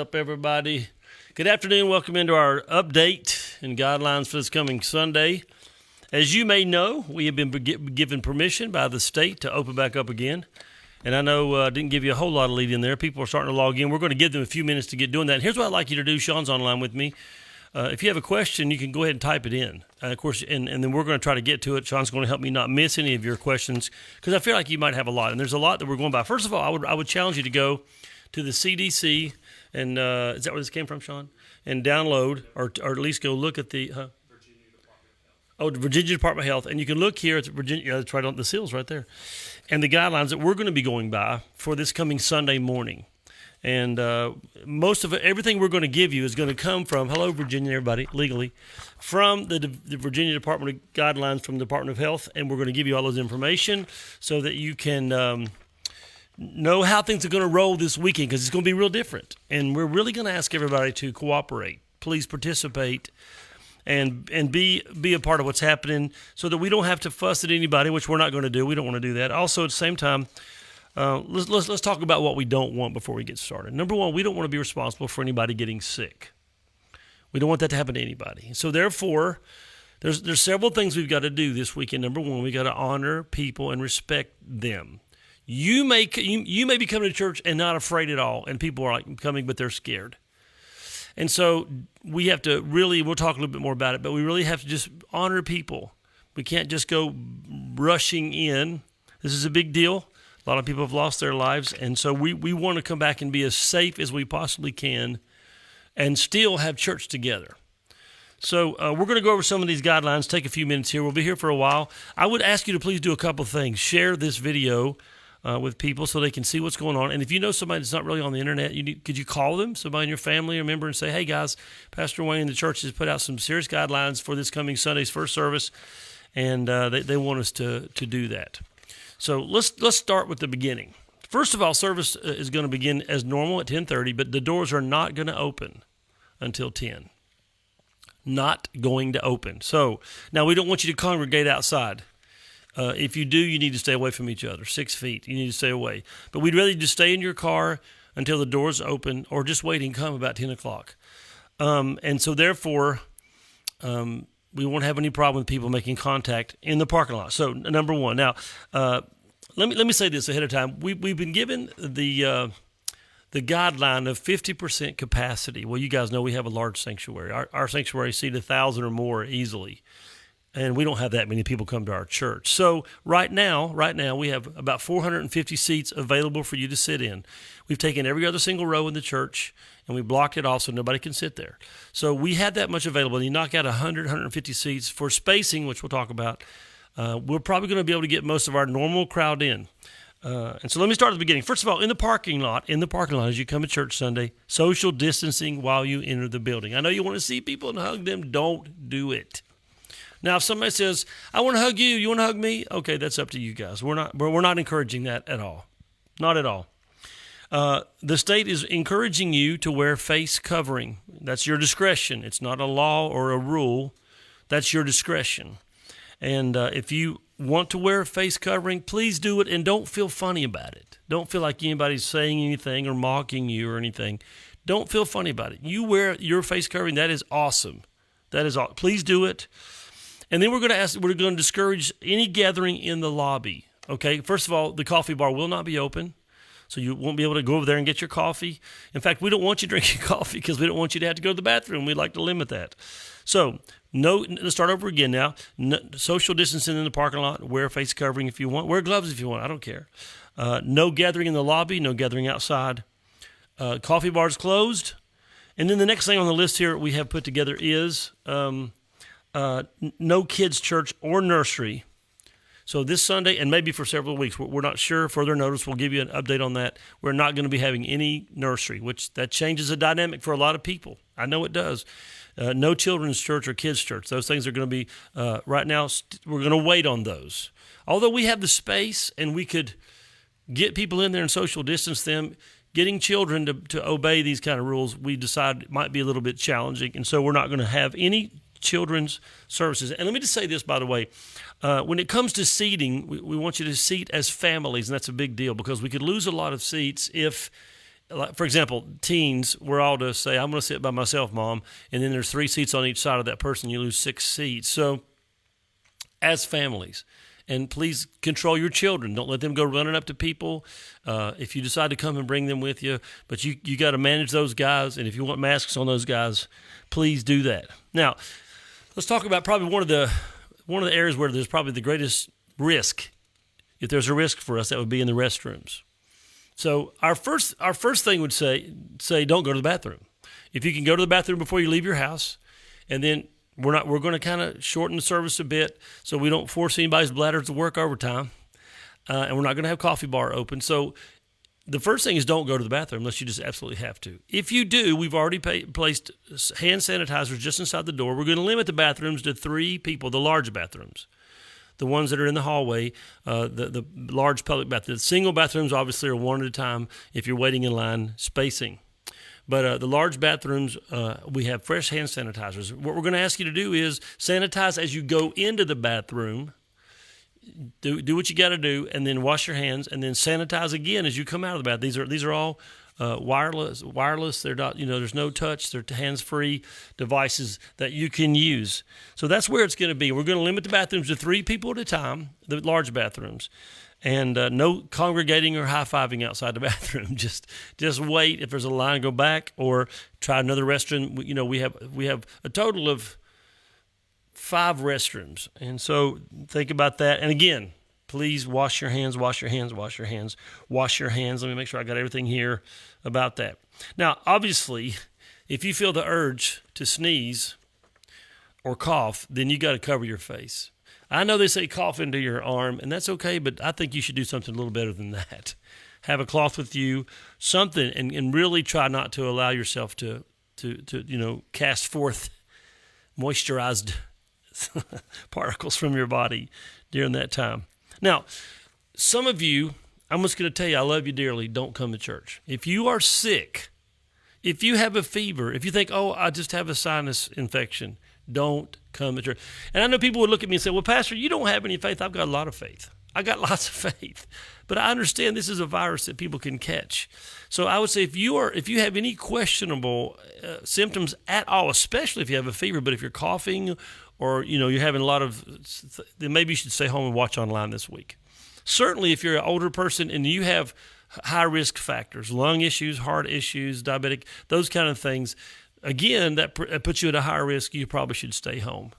up, everybody? Good afternoon. Welcome into our update and guidelines for this coming Sunday. As you may know, we have been given permission by the state to open back up again. And I know I didn't give you a whole lot of lead in there. People are starting to log in. We're going to give them a few minutes to get doing that. And here's what I'd like you to do. Sean's online with me. If you have a question, you can go ahead and type it in. Of course, and then we're going to try to get to it. Sean's going to help me not miss any of your questions because I feel like you might have a lot. And there's a lot that we're going by. First of all, I would challenge you to go to the CDC, and is that where this came from, Sean? And download, or at least go look at the the Virginia Department of Health, and you can look here at the Virginia. That's right on the seals right there, and the guidelines that we're going to be going by for this coming Sunday morning. And most of it, everything we're going to give you is going to come from, hello, Virginia, everybody, legally, from the Virginia Department of Guidelines from the Department of Health, and we're going to give you all those information so that you can know how things are going to roll this weekend, because it's going to be real different. And we're really going to ask everybody to cooperate. Please participate and be a part of what's happening so that we don't have to fuss at anybody, which we're not going to do. We don't want to do that. Also, at the same time, let's talk about what we don't want before we get started. Number one, we don't want to be responsible for anybody getting sick. We don't want that to happen to anybody. So therefore, there's several things we've got to do this weekend. Number one, we got to honor people and respect them. You may be coming to church and not afraid at all, and people are like coming, but they're scared. And so we have to really, we'll talk a little bit more about it, but we really have to just honor people. We can't just go rushing in. This is a big deal. A lot of people have lost their lives, and so we want to come back and be as safe as we possibly can and still have church together. So we're going to go over some of these guidelines, take a few minutes here. We'll be here for a while. I would ask you to please do a couple of things. Share this video with people so they can see what's going on. And if you know somebody that's not really on the internet, could you call them, somebody in your family or member, and say, hey, guys, Pastor Wayne and the church has put out some serious guidelines for this coming Sunday's first service, and they want us to do that. So let's start with the beginning. First of all, service is going to begin as normal at 10:30, but the doors are not going to open until 10. Not going to open. So now we don't want you to congregate outside. If you do, you need to stay away from each other, 6 feet. You need to stay away. But we'd rather just stay in your car until the doors open, or just wait and come about 10 o'clock. And so therefore, we won't have any problem with people making contact in the parking lot. So number one. Now, let me say this ahead of time. We've been given the guideline of 50% capacity. Well, you guys know we have a large sanctuary. Our sanctuary seats 1,000 or more easily. And we don't have that many people come to our church. So right now, we have about 450 seats available for you to sit in. We've taken every other single row in the church, and we blocked it off so nobody can sit there. So we have that much available. And you knock out 150 seats for spacing, which we'll talk about. We're probably going to be able to get most of our normal crowd in. And so let me start at the beginning. First of all, in the parking lot as you come to church Sunday, social distancing while you enter the building. I know you want to see people and hug them. Don't do it. Now, if somebody says, I want to hug you, you want to hug me? Okay, that's up to you guys. We're not encouraging that at all. Not at all. The state is encouraging you to wear face covering. That's your discretion. It's not a law or a rule. That's your discretion. And if you want to wear a face covering, please do it, and don't feel funny about it. Don't feel like anybody's saying anything or mocking you or anything. Don't feel funny about it. You wear your face covering. That is awesome. That is awesome. Please do it. And then we're going to discourage any gathering in the lobby. Okay, first of all, the coffee bar will not be open, so you won't be able to go over there and get your coffee. In fact, we don't want you drinking coffee because we don't want you to have to go to the bathroom. We'd like to limit that. So, let's start over again now. No, social distancing in the parking lot. Wear a face covering if you want. Wear gloves if you want. I don't care. No gathering in the lobby. No gathering outside. Coffee bars closed. And then the next thing on the list here we have put together is no kids' church or nursery. So this Sunday, and maybe for several weeks, we're not sure. Further notice, we'll give you an update on that. We're not going to be having any nursery, which that changes the dynamic for a lot of people. I know it does. No children's church or kids' church. Those things are going to be, right now, we're going to wait on those. Although we have the space and we could get people in there and social distance them, getting children to obey these kind of rules, we decided might be a little bit challenging. And so we're not going to have any children's services. And let me just say this, by the way. When it comes to seating, we want you to seat as families, and that's a big deal because we could lose a lot of seats if like, for example, teens, we're all to say, I'm going to sit by myself, Mom, and then there's 3 seats on each side of that person. You lose 6 seats. So as families, and please control your children. Don't let them go running up to people. If you decide to come and bring them with you, but you got to manage those guys. And if you want masks on those guys, please do that. Now, let's talk about probably one of the areas where there's probably the greatest risk. If there's a risk for us, that would be in the restrooms. So our first thing would say don't go to the bathroom. If you can go to the bathroom before you leave your house, and then we're going to kind of shorten the service a bit so we don't force anybody's bladders to work overtime, and we're not going to have coffee bar open. So the first thing is don't go to the bathroom unless you just absolutely have to. If you do, we've already placed hand sanitizers just inside the door. We're going to limit the bathrooms to 3 people, the large bathrooms, the ones that are in the hallway, the large public bathrooms. The single bathrooms obviously are 1 at a time if you're waiting in line spacing. But the large bathrooms, we have fresh hand sanitizers. What we're going to ask you to do is sanitize as you go into the bathroom. Do what you got to do, and then wash your hands, and then sanitize again as you come out of the bath. These are all wireless. They're not, there's no touch. They're hands-free devices that you can use. So that's where it's going to be. We're going to limit the bathrooms to 3 people at a time, the large bathrooms. And no congregating or high-fiving outside the bathroom. Just wait. If there's a line, go back or try another restroom. We have a total of 5 restrooms. And so think about that. And again, please wash your hands, wash your hands, wash your hands, wash your hands. Let me make sure I got everything here about that. Now, obviously, if you feel the urge to sneeze or cough, then you got to cover your face. I know they say cough into your arm, and that's okay, but I think you should do something a little better than that. Have a cloth with you, something, and really try not to allow yourself to cast forth moisturized particles from your body during that time. Now, some of you, I'm just going to tell you, I love you dearly, don't come to church. If you are sick, if you have a fever, if you think, I just have a sinus infection, don't come to church. And I know people would look at me and say, well, Pastor, you don't have any faith. I've got a lot of faith. I got lots of faith. But I understand this is a virus that people can catch. So I would say if you have any questionable symptoms at all, especially if you have a fever, but if you're coughing or you're having a lot of, then maybe you should stay home and watch online this week. Certainly if you're an older person and you have high risk factors, lung issues, heart issues, diabetic, those kind of things, again, that puts you at a higher risk. You probably should stay home.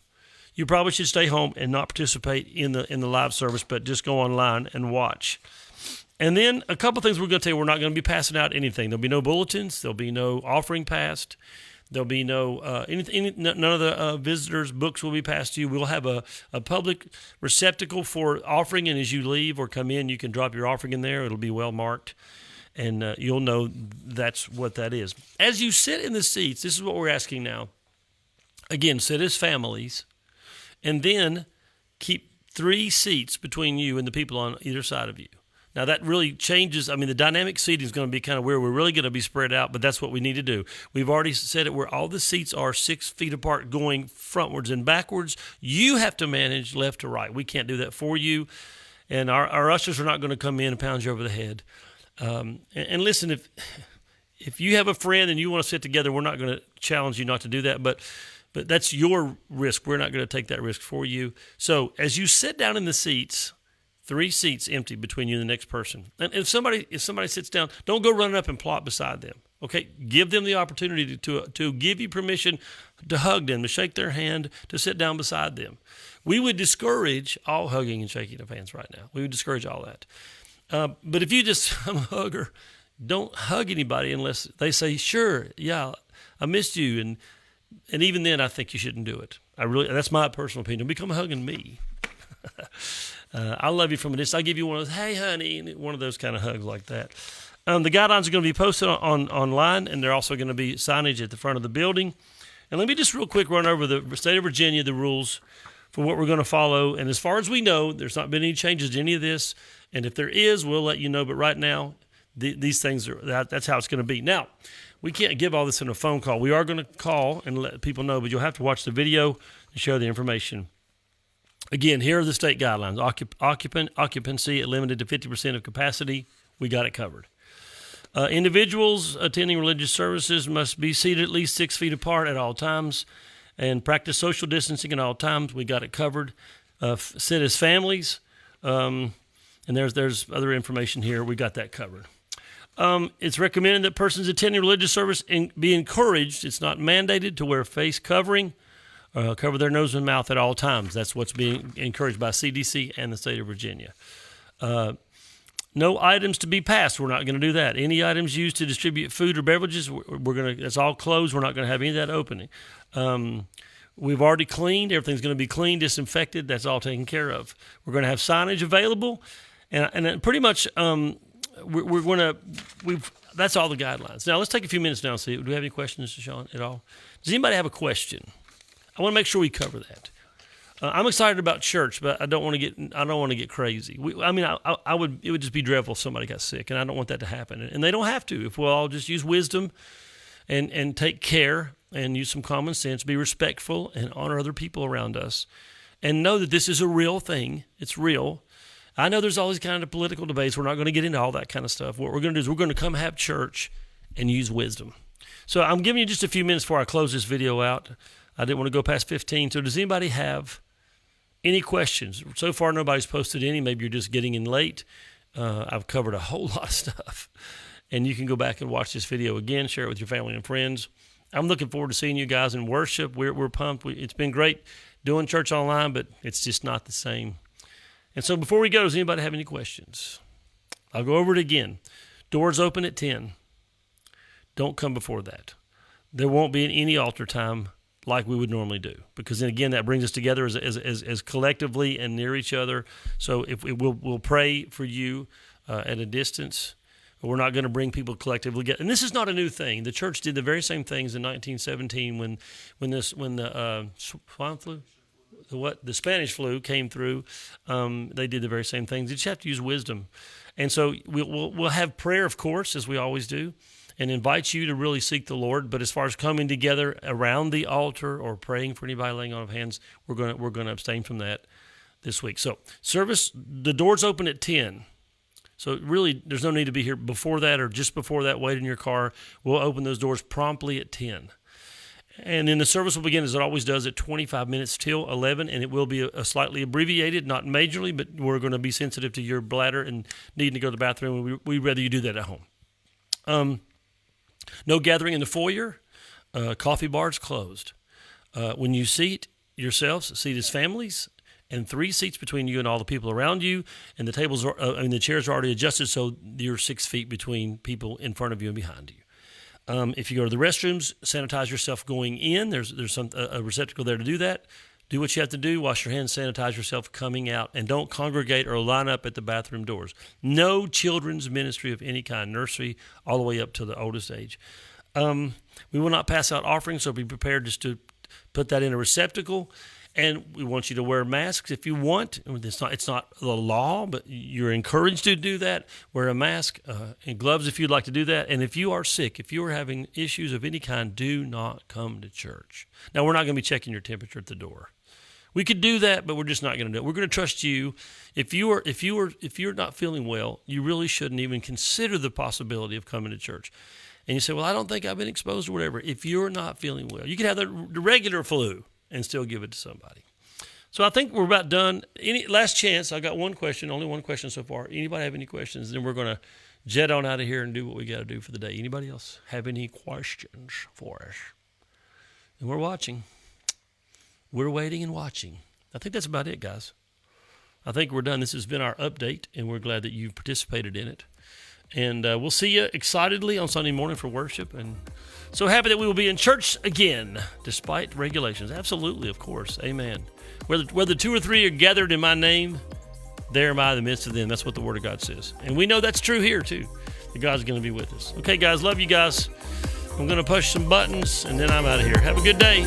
You probably should stay home and not participate in the live service, but just go online and watch. And then a couple things we're going to tell you. We're not going to be passing out anything. There'll be no bulletins. There'll be no offering passed. There'll be no none of the visitors' books will be passed to you. We'll have a public receptacle for offering, and as you leave or come in, you can drop your offering in there. It'll be well marked. And you'll know that's what that is. As you sit in the seats, this is what we're asking now. Again, sit as families, and then keep 3 seats between you and the people on either side of you. Now, that really changes. I mean, the dynamic seating is going to be kind of weird. We're really going to be spread out, but that's what we need to do. We've already said it where all the seats are 6 feet apart going frontwards and backwards. You have to manage left to right. We can't do that for you, and our ushers are not going to come in and pound you over the head. And listen, if you have a friend and you want to sit together, we're not going to challenge you not to do that, but that's your risk. We're not going to take that risk for you. So as you sit down in the seats, 3 seats empty between you and the next person. And if somebody sits down, don't go running up and plot beside them. Okay, give them the opportunity to give you permission to hug them, to shake their hand, to sit down beside them. We would discourage all hugging and shaking of hands right now. We would discourage all that. But if you just, I'm a hugger, don't hug anybody unless they say, sure, yeah, I missed you. And even then, I think you shouldn't do it. That's my personal opinion. Don't become hugging me. I love you from a distance. I'll give you one of those, hey, honey, one of those kind of hugs like that. The guidelines are going to be posted online, and they're also going to be signage at the front of the building. And let me just real quick run over the state of Virginia, the rules for what we're going to follow. And as far as we know, there's not been any changes to any of this. And if there is, we'll let you know. But right now, these things that's how it's going to be. Now, we can't give all this in a phone call. We are going to call and let people know, but you'll have to watch the video and show the information. Again, here are the state guidelines. Occupancy limited to 50% of capacity. We got it covered. Individuals attending religious services must be seated at least 6 feet apart at all times and practice social distancing at all times. We got it covered. Sit as families, and there's other information here. We got that covered. It's recommended that persons attending religious service be encouraged, it's not mandated, to wear face covering, cover their nose and mouth at all times. That's what's being encouraged by CDC and the state of Virginia. No items to be passed. We're not going to do that. Any items used to distribute food or beverages, it's all closed. We're not going to have any of that opening. We've already cleaned. Everything's going to be cleaned, disinfected. That's all taken care of. We're going to have signage available, and pretty much that's all the guidelines. Now, let's take a few minutes now and see. Do we have any questions, Sean, at all? Does anybody have a question? I want to make sure we cover that. I'm excited about church, but I don't want to get crazy. It would just be dreadful if somebody got sick, and I don't want that to happen. And they don't have to if we'll all just use wisdom and take care and use some common sense, be respectful, and honor other people around us, and know that this is a real thing. It's real. I know there's all these kind of political debates. We're not going to get into all that kind of stuff. What we're going to do is we're going to come have church and use wisdom. So I'm giving you just a few minutes before I close this video out. I didn't want to go past 15. So does anybody have any questions? So far, nobody's posted any. Maybe you're just getting in late. I've covered a whole lot of stuff. And you can go back and watch this video again, share it with your family and friends. I'm looking forward to seeing you guys in worship. We're pumped. It's been great doing church online, but it's just not the same. And so before we go, does anybody have any questions? I'll go over it again. Doors open at 10. Don't come before that. There won't be any altar time like we would normally do, because then again, that brings us together as collectively and near each other. So we'll pray for you at a distance. We're not going to bring people collectively together. And this is not a new thing. The church did the very same things in 1917 when the swine flu, the Spanish flu came through. They did the very same things. You just have to use wisdom. And so we'll have prayer, of course, as we always do, and invite you to really seek the Lord. But as far as coming together around the altar or praying for anybody laying on of hands, we're going to abstain from that this week. So service, the doors open at 10. So really, there's no need to be here before that or just before that. Wait in your car. We'll open those doors promptly at 10. And then the service will begin, as it always does, at 25 minutes till 11, and it will be a slightly abbreviated, not majorly, but we're going to be sensitive to your bladder and needing to go to the bathroom. We'd rather you do that at home. No gathering in the foyer. Coffee bars closed. When you seat yourselves, seat as families, and 3 seats between you and all the people around you, and the tables the chairs are already adjusted, so you're 6 feet between people in front of you and behind you. If you go to the restrooms, sanitize yourself going in. There's a receptacle there to do that. Do what you have to do. Wash your hands, sanitize yourself coming out, and don't congregate or line up at the bathroom doors. No children's ministry of any kind, nursery all the way up to the oldest age. We will not pass out offerings, so be prepared just to put that in a receptacle. And we want you to wear masks if you want. It's not the law, but you're encouraged to do that. Wear a mask and gloves if you'd like to do that. And if you are sick, if you are having issues of any kind, do not come to church. Now, we're not going to be checking your temperature at the door. We could do that, but we're just not going to do it. We're going to trust you. If you're not feeling well, you really shouldn't even consider the possibility of coming to church. And you say, well, I don't think I've been exposed or whatever. If you're not feeling well, you can have the regular flu and still give it to somebody. So I think we're about done. Any last chance? I got one question, only one question so far. Anybody have any questions? Then we're going to jet on out of here and do what we got to do for the day. Anybody else have any questions for us? And we're watching. We're waiting and watching. I think that's about it, guys. I think we're done. This has been our update, and we're glad that you participated in it. And we'll see you excitedly on Sunday morning for worship. And so happy that we will be in church again, despite regulations. Absolutely, of course. Amen. Whether 2 or 3 are gathered in my name, there am I in the midst of them. That's what the Word of God says. And we know that's true here, too, that God's going to be with us. Okay, guys, love you guys. I'm going to push some buttons, and then I'm out of here. Have a good day.